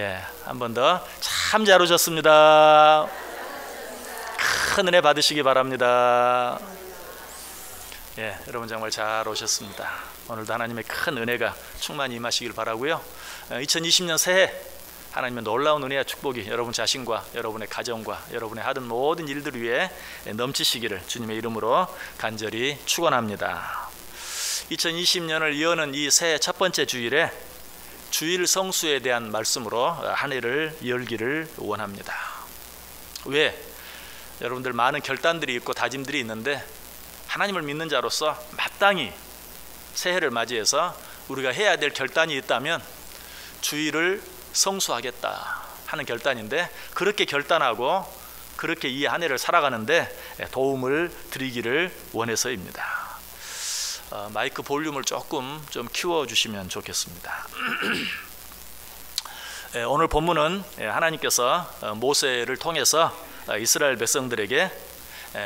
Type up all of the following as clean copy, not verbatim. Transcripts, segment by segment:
한 번 더. 참 잘 오셨습니다. 큰 은혜 받으시기 바랍니다. 여러분 정말 잘 오셨습니다. 오늘도 하나님의 큰 은혜가 충만히 임하시길 바라고요. 2020년 새해 하나님의 놀라운 은혜와 축복이 여러분 자신과 여러분의 가정과 여러분의 하던 모든 일들 위해 넘치시기를 주님의 이름으로 간절히 축원합니다. 2020년을 여는 이 새해 첫 번째 주일에 주일 성수에 대한 말씀으로 한 해를 열기를 원합니다. 왜? 여러분들 많은 결단들이 있고 다짐들이 있는데 하나님을 믿는 자로서 마땅히 새해를 맞이해서 우리가 해야 될 결단이 있다면 주일을 성수하겠다 하는 결단인데, 그렇게 결단하고 그렇게 이 한 해를 살아가는데 도움을 드리기를 원해서입니다. 마이크 볼륨을 조금 좀 키워주시면 좋겠습니다. 오늘 본문은 하나님께서 모세를 통해서 이스라엘 백성들에게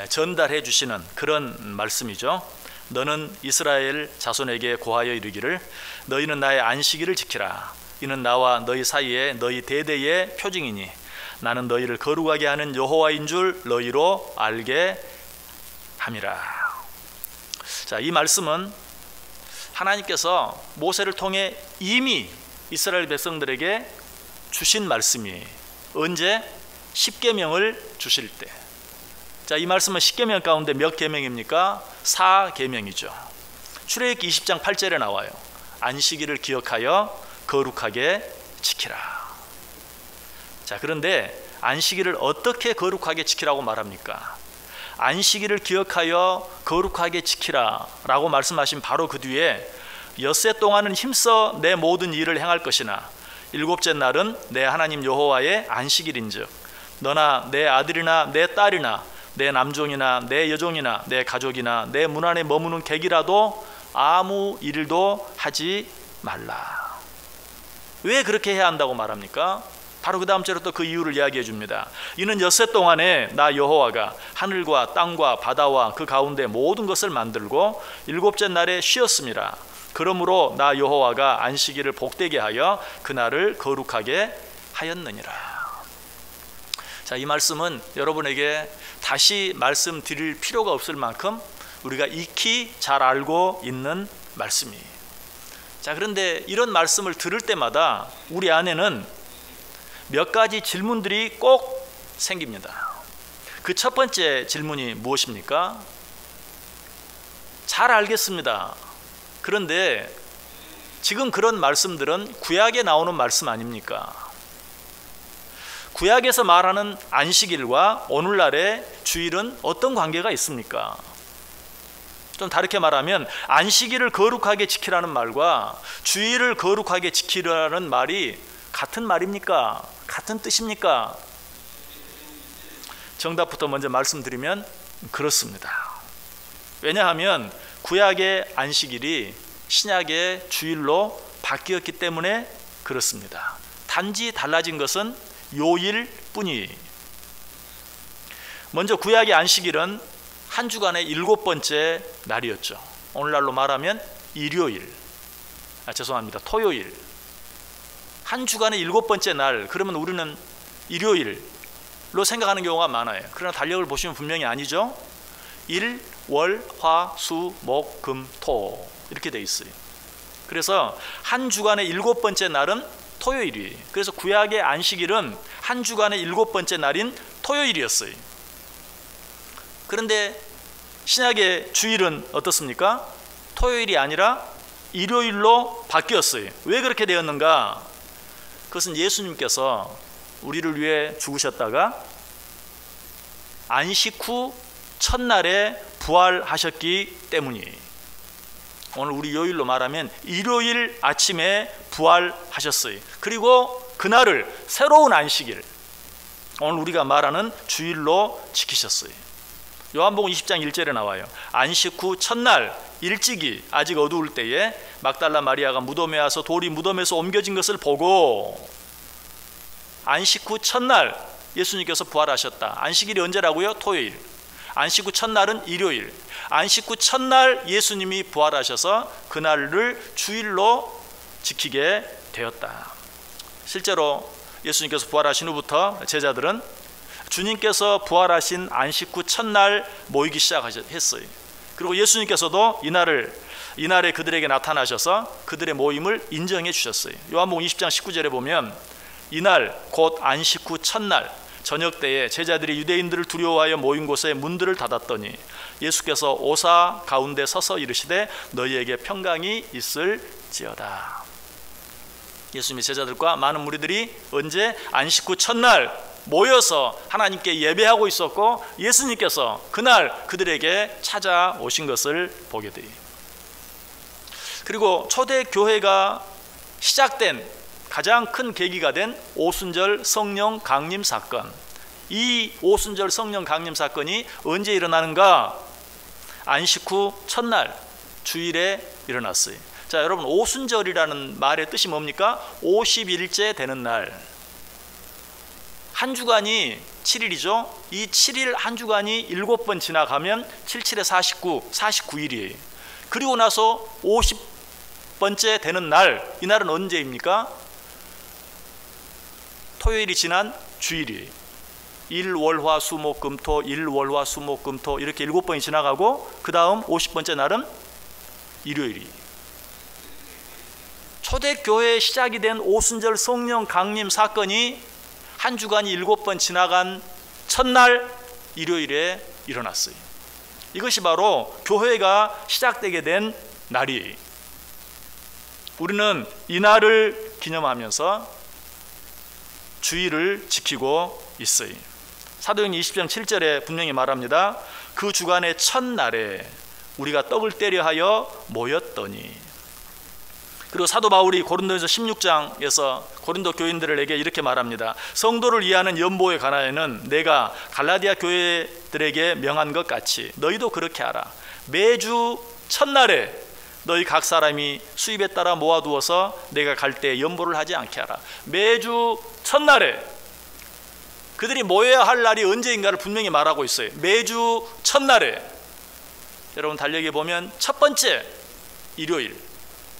전달해 주시는 그런 말씀이죠. 너는 이스라엘 자손에게 고하여 이르기를 너희는 나의 안식일을 지키라. 이는 나와 너희 사이에 너희 대대의 표징이니 나는 너희를 거룩하게 하는 여호와인 줄 너희로 알게 함이라. 자, 이 말씀은 하나님께서 모세를 통해 이미 이스라엘 백성들에게 주신 말씀이 언제? 십계명을 주실 때. 자, 이 말씀은 십계명 가운데 몇 계명입니까? 4계명이죠. 출애굽기 20장 8절에 나와요. 안식일을 기억하여 거룩하게 지키라. 자, 그런데 안식일을 어떻게 거룩하게 지키라고 말합니까? 안식일을 기억하여 거룩하게 지키라 라고 말씀하신 바로 그 뒤에 엿새 동안은 힘써 내 모든 일을 행할 것이나 일곱째 날은 내 하나님 여호와의 안식일인즉 너나 내 아들이나 내 딸이나 내 남종이나 내 여종이나 내 가족이나 내 문 안에 머무는 객이라도 아무 일도 하지 말라. 왜 그렇게 해야 한다고 말합니까? 바로 그 다음 절에 또 그 이유를 이야기해 줍니다. 이는 엿새 동안에 나 여호와가 하늘과 땅과 바다와 그 가운데 모든 것을 만들고 일곱째 날에 쉬었음이라. 그러므로 나 여호와가 안식일을 복되게 하여 그날을 거룩하게 하였느니라. 자, 이 말씀은 여러분에게 다시 말씀드릴 필요가 없을 만큼 우리가 익히 잘 알고 있는 말씀이에요. 자, 그런데 이런 말씀을 들을 때마다 우리 안에는 몇 가지 질문들이 꼭 생깁니다. 그 첫 번째 질문이 무엇입니까? 잘 알겠습니다. 그런데 지금 그런 말씀들은 구약에 나오는 말씀 아닙니까? 구약에서 말하는 안식일과 오늘날의 주일은 어떤 관계가 있습니까? 좀 다르게 말하면 안식일을 거룩하게 지키라는 말과 주일을 거룩하게 지키라는 말이 같은 말입니까? 같은 뜻입니까? 정답부터 먼저 말씀드리면 그렇습니다. 왜냐하면 구약의 안식일이 신약의 주일로 바뀌었기 때문에 그렇습니다. 단지 달라진 것은 요일뿐이에요. 먼저 구약의 안식일은 한 주간의 7번째 날이었죠. 오늘날로 말하면 일요일, 토요일. 한 주간의 7번째 날, 그러면 우리는 일요일로 생각하는 경우가 많아요. 그러나 달력을 보시면 분명히 아니죠. 일, 월, 화, 수, 목, 금, 토 이렇게 돼 있어요. 그래서 한 주간의 7번째 날은 토요일이에요. 그래서 구약의 안식일은 한 주간의 7번째 날인 토요일이었어요. 그런데 신약의 주일은 어떻습니까? 토요일이 아니라 일요일로 바뀌었어요. 왜 그렇게 되었는가? 그것은 예수님께서 우리를 위해 죽으셨다가 안식 후 첫날에 부활하셨기 때문이에요. 오늘 우리 요일로 말하면 일요일 아침에 부활하셨어요. 그리고 그날을 새로운 안식일, 오늘 우리가 말하는 주일로 지키셨어요. 요한복음 20장 1절에 나와요. 안식 후 첫날 일찍이 아직 어두울 때에 막달라 마리아가 무덤에 와서 돌이 무덤에서 옮겨진 것을 보고, 안식 후 첫날 예수님께서 부활하셨다. 안식일이 언제라고요? 토요일. 안식 후 첫날은 일요일. 안식 후 첫날 예수님이 부활하셔서 그날을 주일로 지키게 되었다. 실제로 예수님께서 부활하신 후부터 제자들은 주님께서 부활하신 안식 후 첫날 모이기 시작했어요. 그리고 예수님께서도 이날에 그들에게 나타나셔서 그들의 모임을 인정해 주셨어요. 요한복음 20장 19절에 보면 이날 곧 안식 후 첫날 저녁 때에 제자들이 유대인들을 두려워하여 모인 곳에 문들을 닫았더니 예수께서 오사 가운데 서서 이르시되 너희에게 평강이 있을지어다. 예수님의 제자들과 많은 무리들이 언제? 안식 후 첫날 모여서 하나님께 예배하고 있었고 예수님께서 그날 그들에게 찾아오신 것을 보게 돼요. 그리고 초대교회가 시작된 가장 큰 계기가 된 오순절 성령 강림 사건, 이 오순절 성령 강림 사건이 언제 일어나는가? 안식 후 첫날 주일에 일어났어요. 자, 여러분, 오순절이라는 말의 뜻이 뭡니까? 50일째 되는 날. 한 주간이 7일이죠. 이 7일 한 주간이 7번 지나가면 77에 49일이에요. 그리고 나서 50번째 되는 날, 이날은 언제입니까? 토요일이 지난 주일이에요. 일, 월, 화, 수, 목, 금, 토, 일, 월, 화, 수, 목, 금, 토 이렇게 7번이 지나가고 그 다음 50번째 날은 일요일이에요. 초대교회의 시작이 된 오순절 성령 강림 사건이 한 주간이 7번 지나간 첫날 일요일에 일어났어요. 이것이 바로 교회가 시작되게 된 날이에요. 우리는 이날을 기념하면서 주일을 지키고 있어요. 사도행전 20장 7절에 분명히 말합니다. 그 주간의 첫날에 우리가 떡을 떼려 하여 모였더니. 그리고 사도 바울이 고린도전서 16장에서 고린도 교인들에게 이렇게 말합니다. 성도를 이해하는 연보에 관하여는 내가 갈라디아 교회들에게 명한 것 같이 너희도 그렇게 하라. 매주 첫날에 너희 각 사람이 수입에 따라 모아두어서 내가 갈 때 연보를 하지 않게 하라. 매주 첫날에 그들이 모여야 할 날이 언제인가를 분명히 말하고 있어요. 매주 첫날에. 여러분 달력에 보면 첫 번째 일요일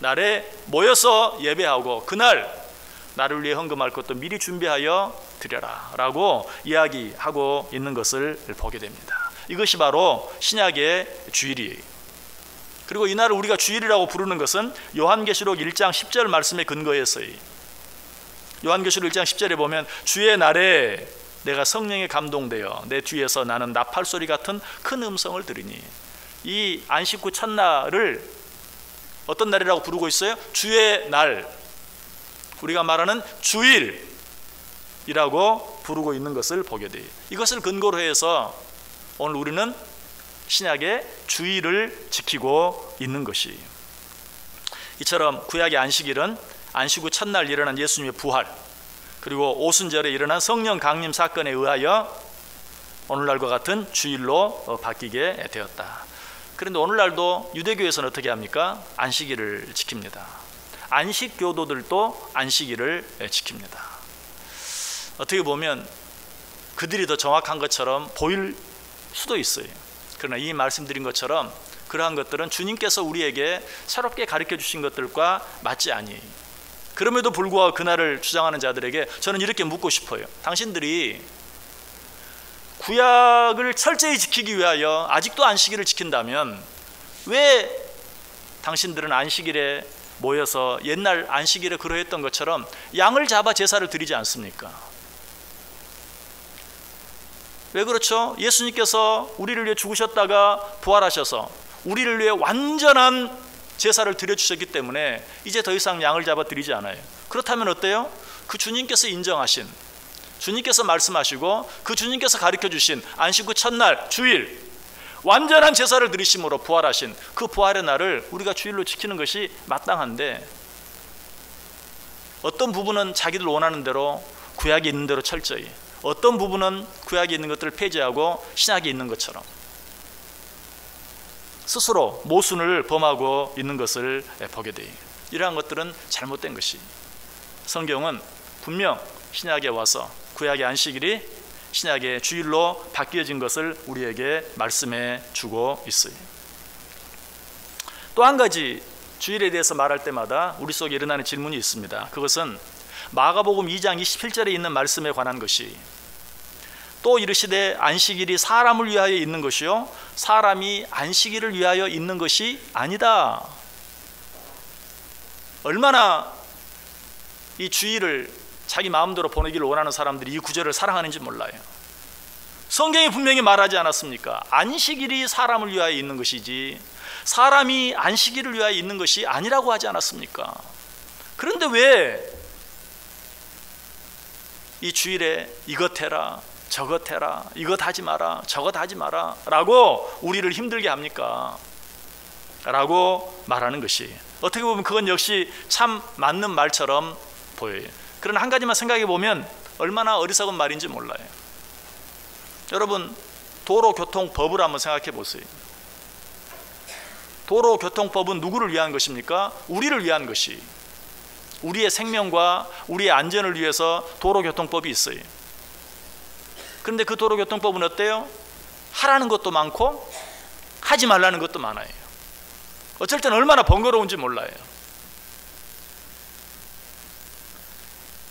날에 모여서 예배하고 그날 나를 위해 헌금할 것도 미리 준비하여 드려라 라고 이야기하고 있는 것을 보게 됩니다. 이것이 바로 신약의 주일이에요. 그리고 이날을 우리가 주일이라고 부르는 것은 요한계시록 1장 10절 말씀에 근거해서요. 요한계시록 1장 10절에 보면 주의 날에 내가 성령에 감동되어 내 뒤에서 나는 나팔소리 같은 큰 음성을 들으니. 이 안식 후 첫날을 어떤 날이라고 부르고 있어요? 주의 날, 우리가 말하는 주일이라고 부르고 있는 것을 보게 돼요. 이것을 근거로 해서 오늘 우리는 신약의 주일을 지키고 있는 것이에요. 이처럼 구약의 안식일은 안식 후 첫날 일어난 예수님의 부활, 그리고 오순절에 일어난 성령 강림 사건에 의하여 오늘날과 같은 주일로 바뀌게 되었다. 그런데 오늘날도 유대교에서는 어떻게 합니까? 안식일을 지킵니다. 안식교도들도 안식일을 지킵니다. 어떻게 보면 그들이 더 정확한 것처럼 보일 수도 있어요. 그러나 이 말씀드린 것처럼 그러한 것들은 주님께서 우리에게 새롭게 가르쳐 주신 것들과 맞지 아니에요. 그럼에도 불구하고 그날을 주장하는 자들에게 저는 이렇게 묻고 싶어요. 당신들이 구약을 철저히 지키기 위하여 아직도 안식일을 지킨다면 왜 당신들은 안식일에 모여서 옛날 안식일에 그러했던 것처럼 양을 잡아 제사를 드리지 않습니까? 왜 그렇죠? 예수님께서 우리를 위해 죽으셨다가 부활하셔서 우리를 위해 완전한 제사를 드려주셨기 때문에 이제 더 이상 양을 잡아 드리지 않아요. 그렇다면 어때요? 그 주님께서 인정하신, 주님께서 말씀하시고 그 주님께서 가르쳐 주신 안식 후 첫날 주일 완전한 제사를 드리심으로 부활하신 그 부활의 날을 우리가 주일로 지키는 것이 마땅한데, 어떤 부분은 자기들 원하는 대로 구약에 있는 대로 철저히, 어떤 부분은 구약에 있는 것들을 폐지하고 신약에 있는 것처럼 스스로 모순을 범하고 있는 것을 보게 돼요. 이러한 것들은 잘못된 것이, 성경은 분명 신약에 와서 구약의 안식일이 신약의 주일로 바뀌어진 것을 우리에게 말씀해 주고 있어요. 또 한 가지 주일에 대해서 말할 때마다 우리 속에 일어나는 질문이 있습니다. 그것은 마가복음 2장 27절에 있는 말씀에 관한 것이, 또 이르시되 안식일이 사람을 위하여 있는 것이요 사람이 안식일을 위하여 있는 것이 아니다. 얼마나 이 주일을 자기 마음대로 보내기를 원하는 사람들이 이 구절을 사랑하는지 몰라요. 성경이 분명히 말하지 않았습니까? 안식일이 사람을 위하여 있는 것이지 사람이 안식일을 위하여 있는 것이 아니라고 하지 않았습니까? 그런데 왜 이 주일에 이것 해라 저것 해라, 이것 하지 마라 저것 하지 마라 라고 우리를 힘들게 합니까? 라고 말하는 것이, 어떻게 보면 그건 역시 참 맞는 말처럼 보여요. 그러나 한 가지만 생각해 보면 얼마나 어리석은 말인지 몰라요. 여러분, 도로교통법을 한번 생각해 보세요. 도로교통법은 누구를 위한 것입니까? 우리를 위한 것이, 우리의 생명과 우리의 안전을 위해서 도로교통법이 있어요. 그런데 그 도로교통법은 어때요? 하라는 것도 많고 하지 말라는 것도 많아요. 어쩔 땐 얼마나 번거로운지 몰라요.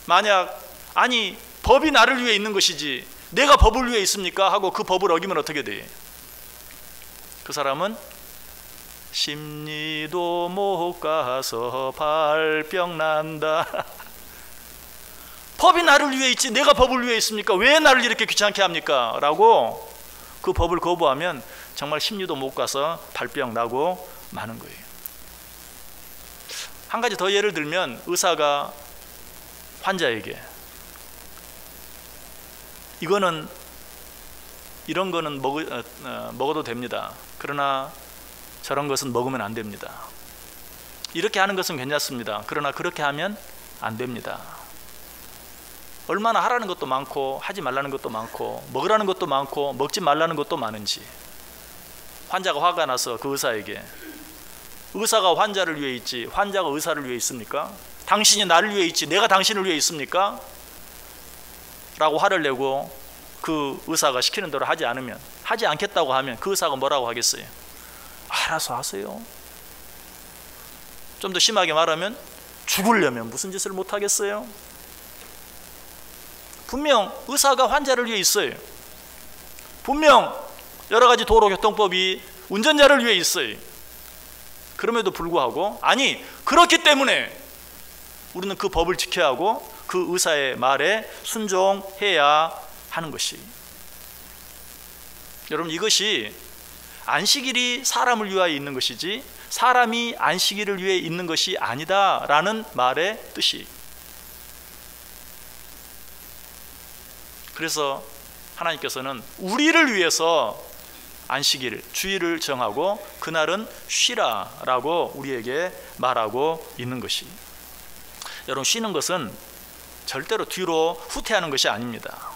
만약 아니 법이 나를 위해 있는 것이지 내가 법을 위해 있습니까? 하고 그 법을 어기면 어떻게 돼요? 그 사람은 심리도 못 가서 발병 난다. 법이 나를 위해 있지 내가 법을 위해 있습니까? 왜 나를 이렇게 귀찮게 합니까? 라고 그 법을 거부하면 정말 심리도 못 가서 발병 나고 마는 거예요. 한 가지 더 예를 들면, 의사가 환자에게 이거는 이런 거는 먹어도 됩니다. 그러나 저런 것은 먹으면 안 됩니다. 이렇게 하는 것은 괜찮습니다. 그러나 그렇게 하면 안 됩니다. 얼마나 하라는 것도 많고 하지 말라는 것도 많고 먹으라는 것도 많고 먹지 말라는 것도 많은지. 환자가 화가 나서 그 의사에게, 의사가 환자를 위해 있지 환자가 의사를 위해 있습니까? 당신이 나를 위해 있지 내가 당신을 위해 있습니까? 라고 화를 내고 그 의사가 시키는 대로 하지 않으면, 하지 않겠다고 하면 그 의사가 뭐라고 하겠어요? 알아서 하세요. 좀 더 심하게 말하면 죽으려면 무슨 짓을 못 하겠어요? 분명 의사가 환자를 위해 있어요. 분명 여러 가지 도로교통법이 운전자를 위해 있어요. 그럼에도 불구하고, 아니 그렇기 때문에 우리는 그 법을 지켜야 하고 그 의사의 말에 순종해야 하는 것이, 여러분 이것이 안식일이 사람을 위하여 있는 것이지 사람이 안식일을 위해 있는 것이 아니다 라는 말의 뜻이. 그래서 하나님께서는 우리를 위해서 안식일, 주일을 정하고 그날은 쉬라 라고 우리에게 말하고 있는 것이, 여러분 쉬는 것은 절대로 뒤로 후퇴하는 것이 아닙니다.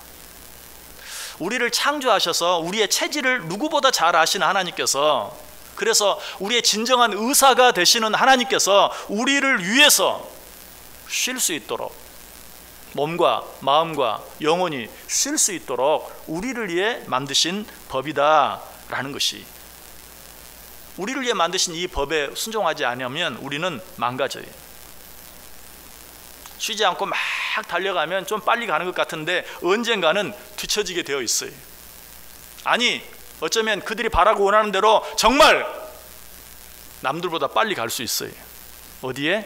우리를 창조하셔서 우리의 체질을 누구보다 잘 아시는 하나님께서, 그래서 우리의 진정한 의사가 되시는 하나님께서 우리를 위해서 쉴 수 있도록, 몸과 마음과 영혼이 쉴 수 있도록 우리를 위해 만드신 법이다 라는 것이, 우리를 위해 만드신 이 법에 순종하지 않으면 우리는 망가져요. 쉬지 않고 막 달려가면 좀 빨리 가는 것 같은데 언젠가는 뒤처지게 되어 있어요. 아니 어쩌면 그들이 바라고 원하는 대로 정말 남들보다 빨리 갈 수 있어요. 어디에?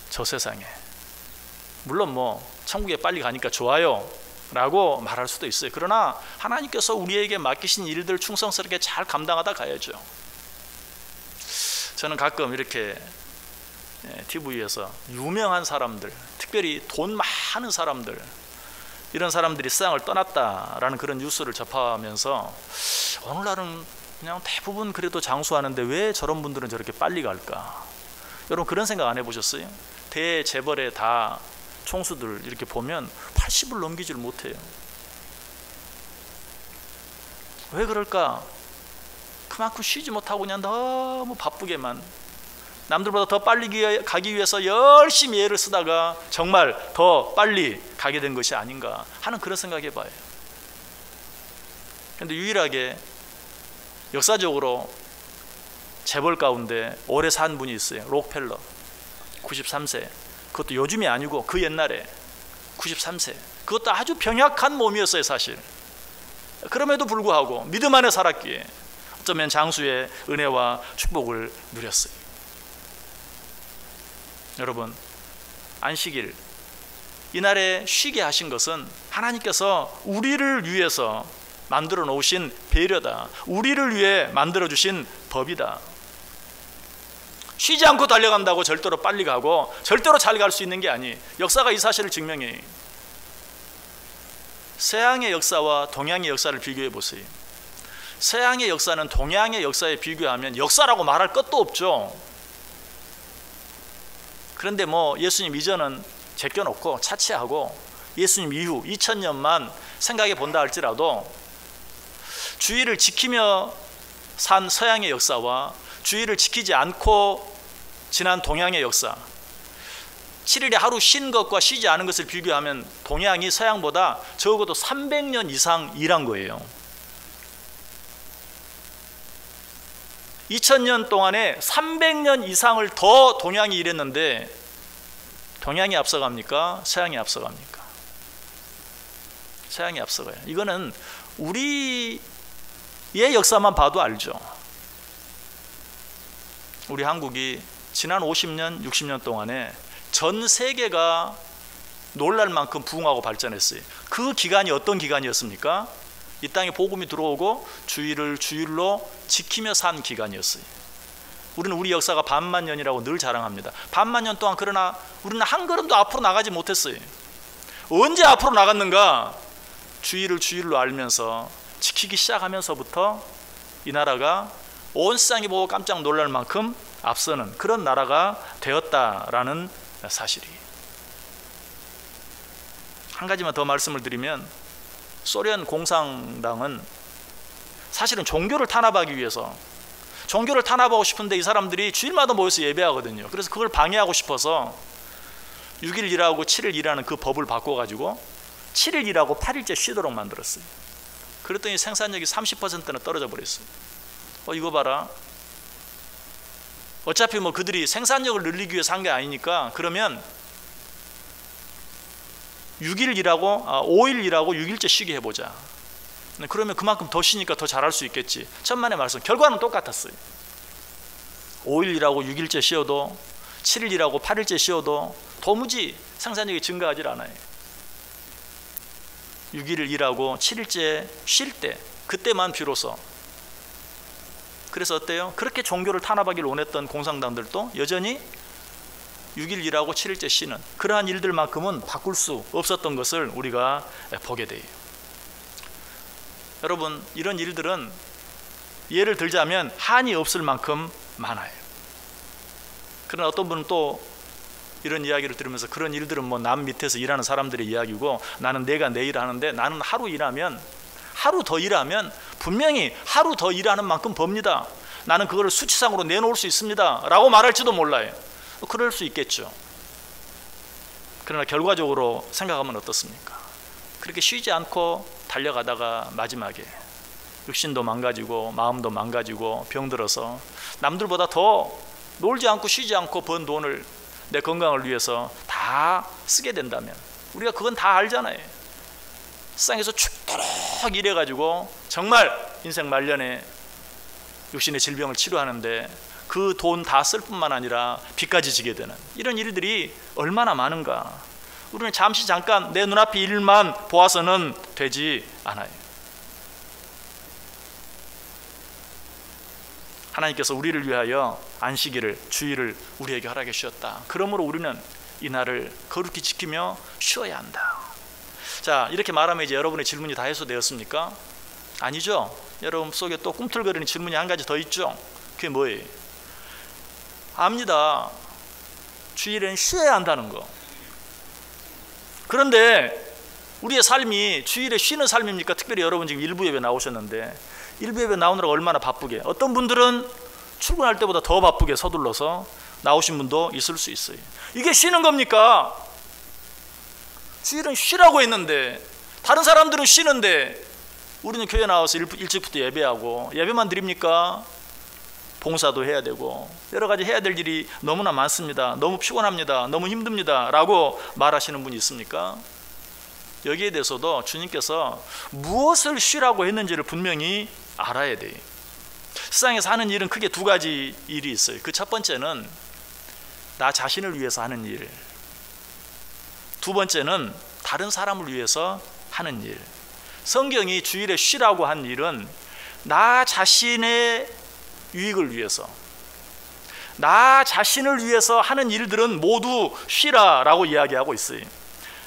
저 세상에. 물론 뭐 천국에 빨리 가니까 좋아요 라고 말할 수도 있어요. 그러나 하나님께서 우리에게 맡기신 일들 충성스럽게 잘 감당하다 가야죠. 저는 가끔 이렇게 TV에서 유명한 사람들, 특별히 돈 많은 사람들, 이런 사람들이 세상을 떠났다라는 그런 뉴스를 접하면서 오늘날은 그냥 대부분 그래도 장수하는데 왜 저런 분들은 저렇게 빨리 갈까? 여러분 그런 생각 안 해보셨어요? 대재벌의 다 총수들 이렇게 보면 80을 넘기질 못해요. 왜 그럴까? 그만큼 쉬지 못하고 그냥 너무 바쁘게만, 남들보다 더 빨리 가기 위해서 열심히 애를 쓰다가 정말 더 빨리 가게 된 것이 아닌가 하는 그런 생각 해봐요. 그런데 유일하게 역사적으로 재벌 가운데 오래 산 분이 있어요. 록펠러 93세. 그것도 요즘이 아니고 그 옛날에 93세. 그것도 아주 병약한 몸이었어요 사실. 그럼에도 불구하고 믿음 안에 살았기에 어쩌면 장수의 은혜와 축복을 누렸어요. 여러분, 안식일 이날에 쉬게 하신 것은 하나님께서 우리를 위해서 만들어 놓으신 배려다. 우리를 위해 만들어 주신 법이다. 쉬지 않고 달려간다고 절대로 빨리 가고 절대로 잘 갈 수 있는 게 아니. 역사가 이 사실을 증명해요. 서양의 역사와 동양의 역사를 비교해 보세요. 서양의 역사는 동양의 역사에 비교하면 역사라고 말할 것도 없죠. 그런데 뭐 예수님 이전은 제껴놓고 차치하고 예수님 이후 2000년만 생각해 본다 할지라도 주의를 지키며 산 서양의 역사와 주의를 지키지 않고 지난 동양의 역사, 7일에 하루 쉰 것과 쉬지 않은 것을 비교하면 동양이 서양보다 적어도 300년 이상 일한 거예요. 2000년 동안에 300년 이상을 더 동양이 일했는데 동양이 앞서갑니까? 서양이 앞서갑니까? 서양이 앞서가요. 이거는 우리의 역사만 봐도 알죠. 우리 한국이 지난 50년, 60년 동안에 전 세계가 놀랄 만큼 부흥하고 발전했어요. 그 기간이 어떤 기간이었습니까? 이 땅에 복음이 들어오고 주일을 주일로 지키며 산 기간이었어요. 우리는 우리 역사가 반만 년이라고 늘 자랑합니다. 반만 년 동안 그러나 우리는 한 걸음도 앞으로 나가지 못했어요. 언제 앞으로 나갔는가? 주일을 주일로 알면서 지키기 시작하면서부터 이 나라가 온 세상이 보고 깜짝 놀랄 만큼 앞서는 그런 나라가 되었다라는 사실이. 한 가지만 더 말씀을 드리면 소련 공산당은 사실은 종교를 탄압하기 위해서 종교를 탄압하고 싶은데 이 사람들이 주일마다 모여서 예배하거든요. 그래서 그걸 방해하고 싶어서 6일 일하고 7일 일하는 그 법을 바꿔가지고 7일 일하고 8일째 쉬도록 만들었어요. 그랬더니 생산력이 30%나 떨어져 버렸어요. 이거 봐라. 어차피 뭐 그들이 생산력을 늘리기 위해서 한 게 아니니까 그러면 6일 일하고 5일 일하고 6일째 쉬게 해보자. 그러면 그만큼 더 쉬니까 더 잘할 수 있겠지. 천만의 말씀. 결과는 똑같았어요. 5일 일하고 6일째 쉬어도 7일 일하고 8일째 쉬어도 도무지 생산력이 증가하지 않아요. 6일 일하고 7일째 쉴 때 그때만 비로소. 그래서 어때요? 그렇게 종교를 탄압하기를 원했던 공산당들도 여전히 6일 일하고 7일째 쉬는 그러한 일들만큼은 바꿀 수 없었던 것을 우리가 보게 돼요. 여러분, 이런 일들은 예를 들자면 한이 없을 만큼 많아요. 그러나 어떤 분은 또 이런 이야기를 들으면서 그런 일들은 뭐 남 밑에서 일하는 사람들의 이야기고 나는 내가 내 일 하는데 나는 하루 더 일하면 분명히 하루 더 일하는 만큼 법니다. 나는 그거를 수치상으로 내놓을 수 있습니다 라고 말할지도 몰라요. 그럴 수 있겠죠. 그러나 결과적으로 생각하면 어떻습니까? 그렇게 쉬지 않고 달려가다가 마지막에 육신도 망가지고 마음도 망가지고 병들어서 남들보다 더 놀지 않고 쉬지 않고 번 돈을 내 건강을 위해서 다 쓰게 된다면 우리가 그건 다 알잖아요. 세상에서 죽도록 일해가지고 정말 인생 말년에 육신의 질병을 치료하는데 그 돈 다 쓸 뿐만 아니라 빚까지 지게 되는 이런 일들이 얼마나 많은가. 우리는 잠깐 내 눈앞의 일만 보아서는 되지 않아요. 하나님께서 우리를 위하여 안식일을 주일을 우리에게 허락해 주셨다. 그러므로 우리는 이 날을 거룩히 지키며 쉬어야 한다. 자, 이렇게 말하면 이제 여러분의 질문이 다 해소되었습니까? 아니죠. 여러분 속에 또 꿈틀거리는 질문이 한 가지 더 있죠. 그게 뭐예요? 압니다. 주일엔 쉬어야 한다는 거. 그런데 우리의 삶이 주일에 쉬는 삶입니까? 특별히 여러분 지금 일부 예배 나오셨는데 일부 예배 나오느라 얼마나 바쁘게, 어떤 분들은 출근할 때보다 더 바쁘게 서둘러서 나오신 분도 있을 수 있어요. 이게 쉬는 겁니까? 주일은 쉬라고 했는데 다른 사람들은 쉬는데 우리는 교회 나와서 일찍부터 예배하고 예배만 드립니까? 봉사도 해야 되고 여러 가지 해야 될 일이 너무나 많습니다. 너무 피곤합니다. 너무 힘듭니다. 라고 말하시는 분이 있습니까? 여기에 대해서도 주님께서 무엇을 쉬라고 했는지를 분명히 알아야 돼요. 세상에서 하는 일은 크게 두 가지 일이 있어요. 그 첫 번째는 나 자신을 위해서 하는 일, 두 번째는 다른 사람을 위해서 하는 일. 성경이 주일에 쉬라고 한 일은 나 자신의 유익을 위해서, 나 자신을 위해서 하는 일들은 모두 쉬라라고 이야기하고 있어요.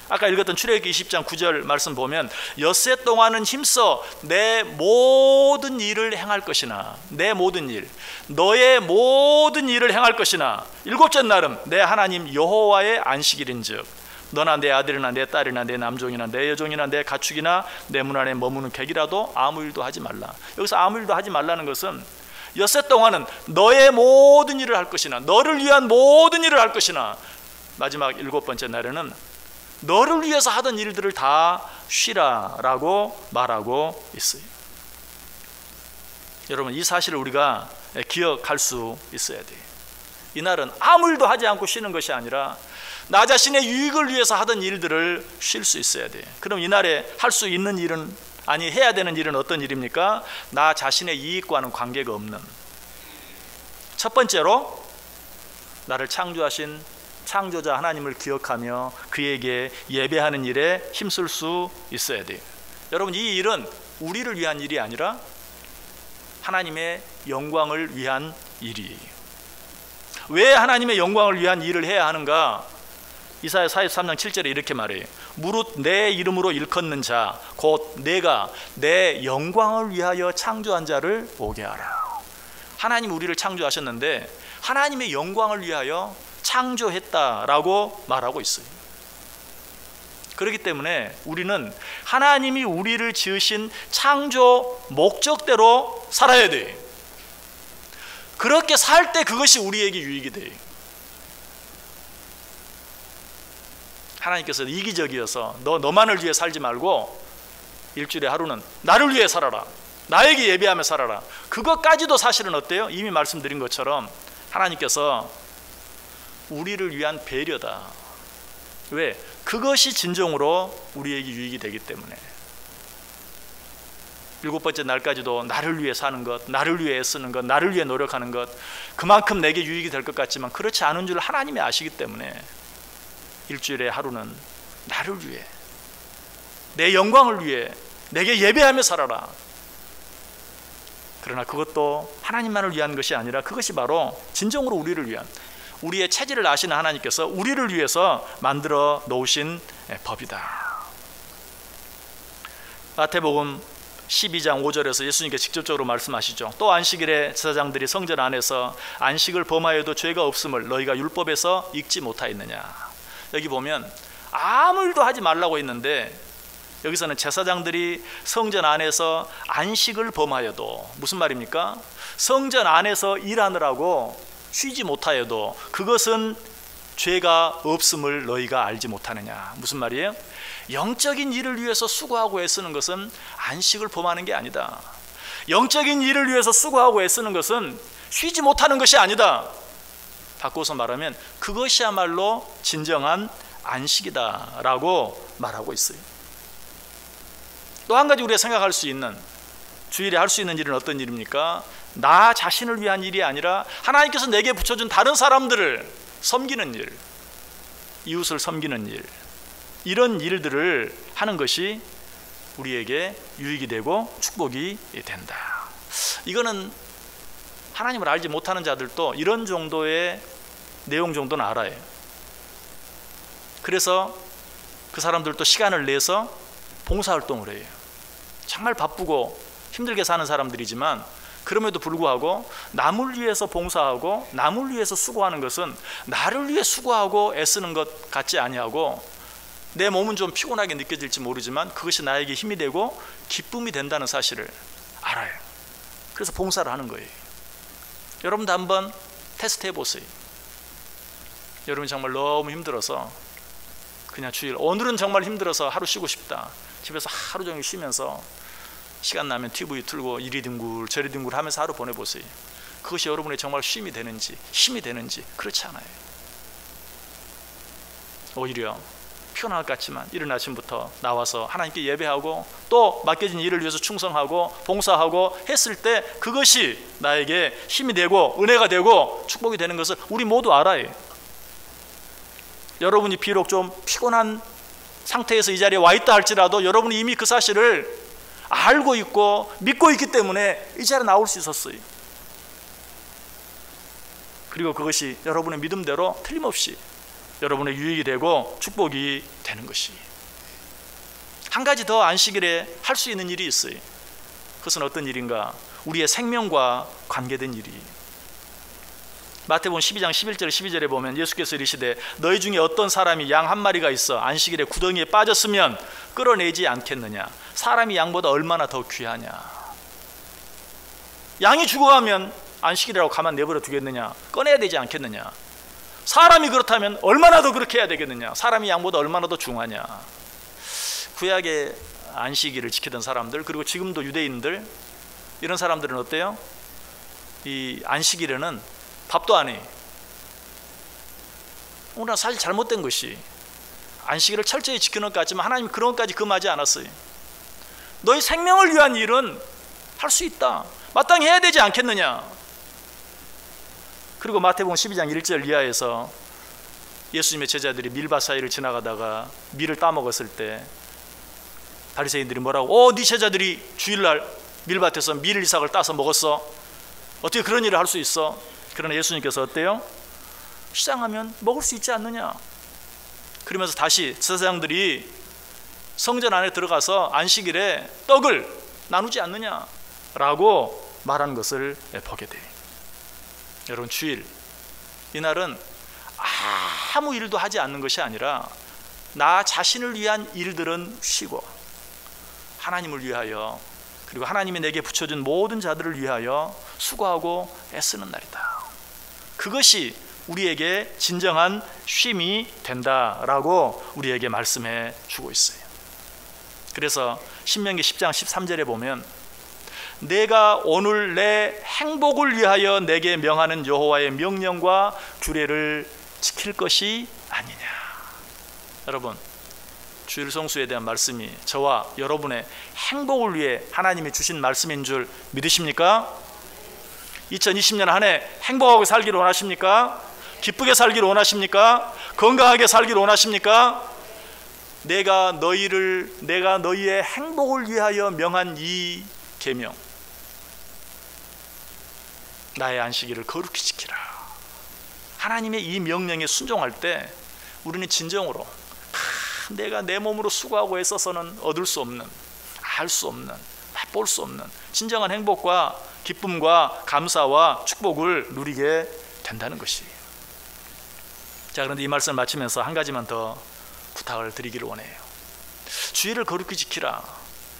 아까 읽었던 출애굽기 20장 9절 말씀 보면 엿새 동안은 힘써 내 모든 일을 행할 것이나, 내 모든 일, 너의 모든 일을 행할 것이나 일곱째 날은 내 하나님 여호와의 안식일인즉 너나 내 아들이나 내 딸이나 내 남종이나 내 여종이나 내 가축이나 내 문 안에 머무는 객이라도 아무 일도 하지 말라. 여기서 아무 일도 하지 말라는 것은 엿새 동안은 너의 모든 일을 할 것이나, 너를 위한 모든 일을 할 것이나, 마지막 일곱 번째 날에는 너를 위해서 하던 일들을 다 쉬라라고 말하고 있어요. 여러분, 이 사실을 우리가 기억할 수 있어야 돼요. 이날은 아무 일도 하지 않고 쉬는 것이 아니라 나 자신의 유익을 위해서 하던 일들을 쉴 수 있어야 돼요. 그럼 이날에 할 수 있는 일은, 아니 해야 되는 일은 어떤 일입니까? 나 자신의 이익과는 관계가 없는, 첫 번째로 나를 창조하신 창조자 하나님을 기억하며 그에게 예배하는 일에 힘쓸 수 있어야 돼요. 여러분, 이 일은 우리를 위한 일이 아니라 하나님의 영광을 위한 일이에요. 왜 하나님의 영광을 위한 일을 해야 하는가? 이사야 43장 7절에 이렇게 말해요. 무릇 내 이름으로 일컫는 자 곧 내가 내 영광을 위하여 창조한 자를 오게 하라. 하나님 우리를 창조하셨는데 하나님의 영광을 위하여 창조했다라고 말하고 있어요. 그렇기 때문에 우리는 하나님이 우리를 지으신 창조 목적대로 살아야 돼요. 그렇게 살 때 그것이 우리에게 유익이 돼요. 하나님께서 이기적이어서 너만을 위해 살지 말고 일주일에 하루는 나를 위해 살아라, 나에게 예배하며 살아라. 그것까지도 사실은 어때요? 이미 말씀드린 것처럼 하나님께서 우리를 위한 배려다. 왜? 그것이 진정으로 우리에게 유익이 되기 때문에. 일곱 번째 날까지도 나를 위해 사는 것, 나를 위해 애쓰는 것, 나를 위해 노력하는 것, 그만큼 내게 유익이 될 것 같지만 그렇지 않은 줄 하나님이 아시기 때문에 일주일에 하루는 나를 위해, 내 영광을 위해 내게 예배하며 살아라. 그러나 그것도 하나님만을 위한 것이 아니라 그것이 바로 진정으로 우리를 위한, 우리의 체질을 아시는 하나님께서 우리를 위해서 만들어 놓으신 법이다. 마태복음 12장 5절에서 예수님께 직접적으로 말씀하시죠. 또 안식일에 제사장들이 성전 안에서 안식을 범하여도 죄가 없음을 너희가 율법에서 읽지 못하였느냐. 여기 보면 아무 일도 하지 말라고 했는데 여기서는 제사장들이 성전 안에서 안식을 범하여도, 무슨 말입니까? 성전 안에서 일하느라고 쉬지 못하여도 그것은 죄가 없음을 너희가 알지 못하느냐. 무슨 말이에요? 영적인 일을 위해서 수고하고 애쓰는 것은 안식을 범하는 게 아니다. 영적인 일을 위해서 수고하고 애쓰는 것은 쉬지 못하는 것이 아니다. 바꿔서 말하면 그것이야말로 진정한 안식이다 라고 말하고 있어요. 또 한 가지 우리가 생각할 수 있는, 주일에 할 수 있는 일은 어떤 일입니까? 나 자신을 위한 일이 아니라 하나님께서 내게 붙여준 다른 사람들을 섬기는 일, 이웃을 섬기는 일, 이런 일들을 하는 것이 우리에게 유익이 되고 축복이 된다. 이거는 하나님을 알지 못하는 자들도 이런 정도의 내용 정도는 알아요. 그래서 그 사람들도 시간을 내서 봉사활동을 해요. 정말 바쁘고 힘들게 사는 사람들이지만 그럼에도 불구하고 남을 위해서 봉사하고 남을 위해서 수고하는 것은 나를 위해 수고하고 애쓰는 것 같지 아니하고, 내 몸은 좀 피곤하게 느껴질지 모르지만 그것이 나에게 힘이 되고 기쁨이 된다는 사실을 알아요. 그래서 봉사를 하는 거예요. 여러분도 한번 테스트 해보세요. 여러분이 정말 너무 힘들어서 그냥 주일, 오늘은 정말 힘들어서 하루 쉬고 싶다, 집에서 하루 종일 쉬면서 시간 나면 TV 틀고 이리 뒹굴 저리 뒹굴 하면서 하루 보내보세요. 그것이 여러분의 정말 쉼이 되는지, 힘이 되는지 그렇지 않아요. 오히려 피곤할 것 같지만 이른 아침부터 나와서 하나님께 예배하고 또 맡겨진 일을 위해서 충성하고 봉사하고 했을 때 그것이 나에게 힘이 되고 은혜가 되고 축복이 되는 것을 우리 모두 알아요. 여러분이 비록 좀 피곤한 상태에서 이 자리에 와 있다 할지라도 여러분이 이미 그 사실을 알고 있고 믿고 있기 때문에 이 자리에 나올 수 있었어요. 그리고 그것이 여러분의 믿음대로 틀림없이 여러분의 유익이 되고 축복이 되는 것이. 한 가지 더 안식일에 할 수 있는 일이 있어요. 그것은 어떤 일인가? 우리의 생명과 관계된 일이. 마태복음 12장 11절 12절에 보면 예수께서 이르시되 너희 중에 어떤 사람이 양 한 마리가 있어 안식일에 구덩이에 빠졌으면 끌어내지 않겠느냐. 사람이 양보다 얼마나 더 귀하냐. 양이 죽어가면 안식일이라고 가만 내버려 두겠느냐. 꺼내야 되지 않겠느냐. 사람이 그렇다면 얼마나 더 그렇게 해야 되겠느냐. 사람이 양보다 얼마나 더 중하냐. 구약의 안식일을 지키던 사람들, 그리고 지금도 유대인들, 이런 사람들은 어때요? 이 안식일에는 밥도 안 해. 오늘 사실 잘못된 것이 안식일을 철저히 지키는 것 같지만 하나님이 그런 것까지 금하지 않았어요. 너희 생명을 위한 일은 할 수 있다. 마땅히 해야 되지 않겠느냐. 그리고 마태복음 12장 1절 이하에서 예수님의 제자들이 밀밭 사이를 지나가다가 밀을 따먹었을 때 바리새인들이 뭐라고? 네 제자들이 주일날 밀밭에서 밀 이삭을 따서 먹었어. 어떻게 그런 일을 할 수 있어? 그러나 예수님께서 어때요? 시장하면 먹을 수 있지 않느냐. 그러면서 다시 제사장들이 성전 안에 들어가서 안식일에 떡을 나누지 않느냐라고 말하는 것을 보게 돼요. 여러분, 주일 이날은 아무 일도 하지 않는 것이 아니라 나 자신을 위한 일들은 쉬고 하나님을 위하여, 그리고 하나님이 내게 붙여준 모든 자들을 위하여 수고하고 애쓰는 날이다. 그것이 우리에게 진정한 쉼이 된다라고 우리에게 말씀해 주고 있어요. 그래서 신명기 10장 13절에 보면 내가 오늘 내 행복을 위하여 내게 명하는 여호와의 명령과 규례를 지킬 것이 아니냐. 여러분, 주일 성수에 대한 말씀이 저와 여러분의 행복을 위해 하나님이 주신 말씀인 줄 믿으십니까? 2020년 한 해 행복하게 살기를 원하십니까? 기쁘게 살기를 원하십니까? 건강하게 살기를 원하십니까? 내가 너희의 행복을 위하여 명한 이 계명, 나의 안식일을 거룩히 지키라. 하나님의 이 명령에 순종할 때 우리는 진정으로 내가 내 몸으로 수고하고 애써서는 얻을 수 없는, 알 수 없는, 맛볼 수 없는 진정한 행복과 기쁨과 감사와 축복을 누리게 된다는 것이에요. 자, 그런데 이 말씀을 마치면서 한 가지만 더 부탁을 드리기를 원해요. 주일을 거룩히 지키라.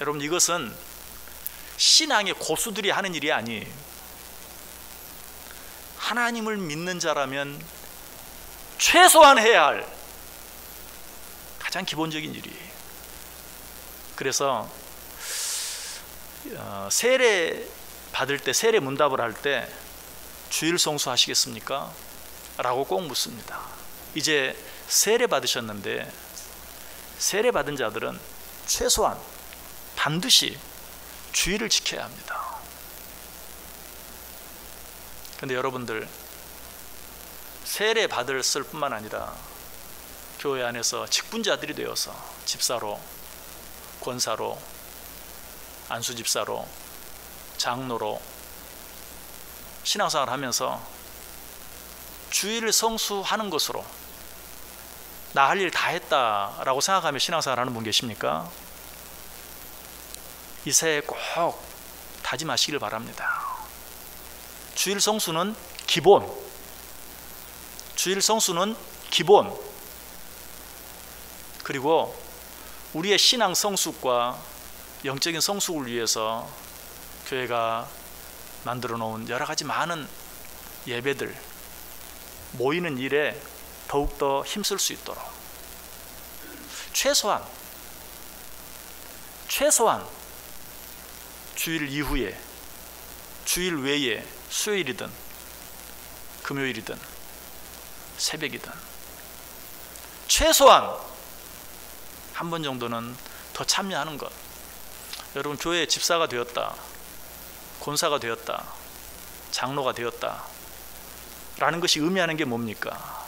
여러분, 이것은 신앙의 고수들이 하는 일이 아니에요. 하나님을 믿는 자라면 최소한 해야 할 가장 기본적인 일이에요. 그래서 세례 받을 때, 세례 문답을 할 때 주일 성수 하시겠습니까? 라고 꼭 묻습니다. 이제 세례 받으셨는데 세례 받은 자들은 최소한 반드시 주일을 지켜야 합니다. 그런데 여러분들, 세례 받았을 뿐만 아니라 교회 안에서 직분자들이 되어서 집사로, 권사로, 안수집사로, 장로로 신앙생활을 하면서 주일을 성수하는 것으로 나 할 일 다 했다라고 생각하며 신앙생활 하는 분 계십니까? 이 새해 꼭 다짐하시길 바랍니다. 주일 성수는 기본, 주일 성수는 기본, 그리고 우리의 신앙 성숙과 영적인 성숙을 위해서 교회가 만들어 놓은 여러 가지 많은 예배들, 모이는 일에 더욱더 힘쓸 수 있도록 최소한 주일 이후에, 주일 외에 수요일이든 금요일이든 새벽이든 최소한 한 번 정도는 더 참여하는 것. 여러분, 교회 집사가 되었다, 권사가 되었다, 장로가 되었다 라는 것이 의미하는 게 뭡니까?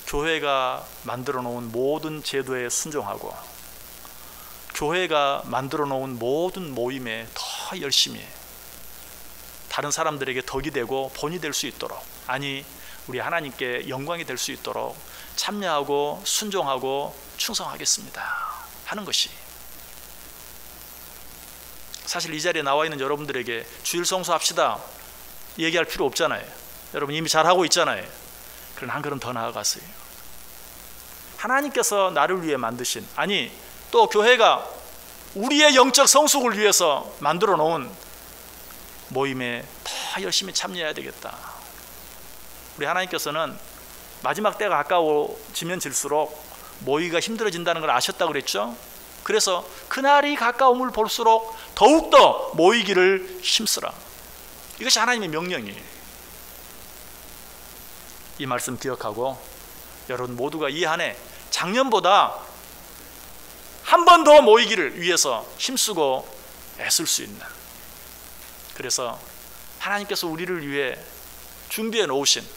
교회가 만들어 놓은 모든 제도에 순종하고 교회가 만들어 놓은 모든 모임에 더 열심히 다른 사람들에게 덕이 되고 본이 될 수 있도록, 아니 우리 하나님께 영광이 될 수 있도록 참여하고 순종하고 충성하겠습니다 하는 것이, 사실 이 자리에 나와 있는 여러분들에게 주일 성수합시다 얘기할 필요 없잖아요. 여러분 이미 잘하고 있잖아요. 그러나 한 걸음 더 나아가세요. 하나님께서 나를 위해 만드신, 아니 또 교회가 우리의 영적 성숙을 위해서 만들어 놓은 모임에 더 열심히 참여해야 되겠다. 우리 하나님께서는 마지막 때가 가까워지면 질수록 모이기가 힘들어진다는 걸 아셨다고 그랬죠. 그래서 그날이 가까움을 볼수록 더욱더 모이기를 힘쓰라. 이것이 하나님의 명령이에요. 이 말씀 기억하고 여러분 모두가 이 한 해 작년보다 한 번 더 모이기를 위해서 힘쓰고 애쓸 수 있는, 그래서 하나님께서 우리를 위해 준비해 놓으신,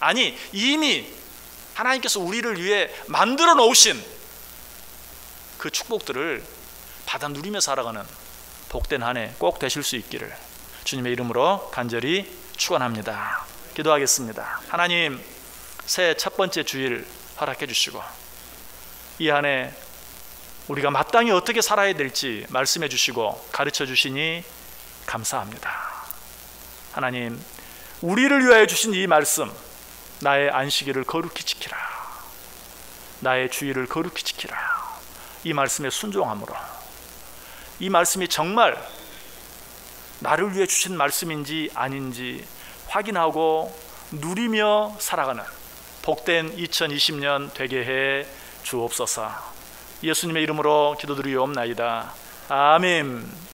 아니 이미 하나님께서 우리를 위해 만들어 놓으신 그 축복들을 받아 누리며 살아가는 복된 한 해 꼭 되실 수 있기를 주님의 이름으로 간절히 축원합니다. 기도하겠습니다. 하나님, 새해 첫 번째 주일 허락해 주시고 이 한 해 우리가 마땅히 어떻게 살아야 될지 말씀해 주시고 가르쳐 주시니 감사합니다. 하나님, 우리를 위하여 주신 이 말씀, 나의 안식일을 거룩히 지키라, 나의 주일을 거룩히 지키라, 이 말씀에 순종함으로 이 말씀이 정말 나를 위해 주신 말씀인지 아닌지 확인하고 누리며 살아가는 복된 2020년 되게 해 주옵소서. 예수님의 이름으로 기도드리옵나이다. 아멘.